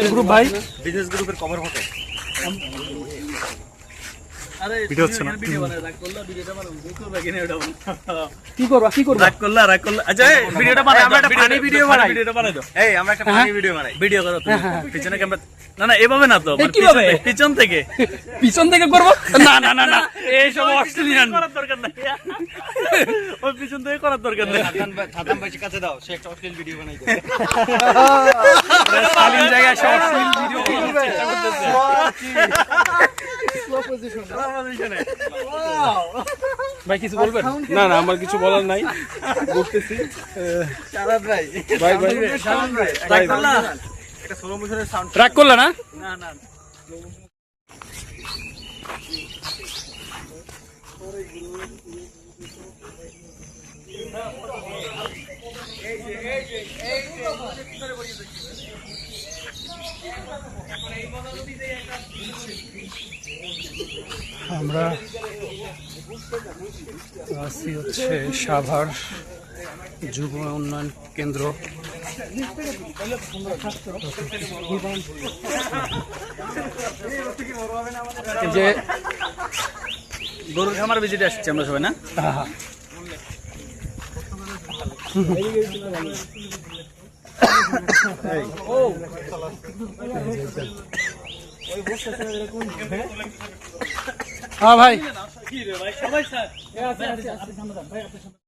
Group ভাই business গ্রুপের cover photo video হচ্ছে না কি করবা রাগ করলা আচ্ছা ভিডিওটা বানাই আমরা একটা funny video বানাই। ভিডিওটা বানাই দাও এই আমরা একটা ফানি ভিডিও বানাই ভিডিও করো তুমি পিছনে ক্যামেরা না এভাবে না তো এই কিভাবে? পিছন থেকে পিছন থেকে করবো না না না না এইসব অস্ট্রেলিয়ান করার দরকার নাই ওই পিছন থেকে করার দরকার নাই সাদাম ভাইয়ের কাছে দাও সে একটা অশ্লীল ভিডিও বানাই দেবে শালীন জায়গায় সব অশ্লীল ভিডিও চেষ্টা করতেছে ভাই কিছু বলবেন না না আমার কিছু বলার নাই বলতেছি ভাই ভাই রাগ করলা একটা স্লো মোশনের সাউন্ড রাগ করলে না না আমরা আছি হচ্ছে সাভার যুব উন্নয়ন কেন্দ্র। এই যে গরুর খামার ভিজিটে আসছি আমরা সবাই না আহা, হ্যাঁ ভাই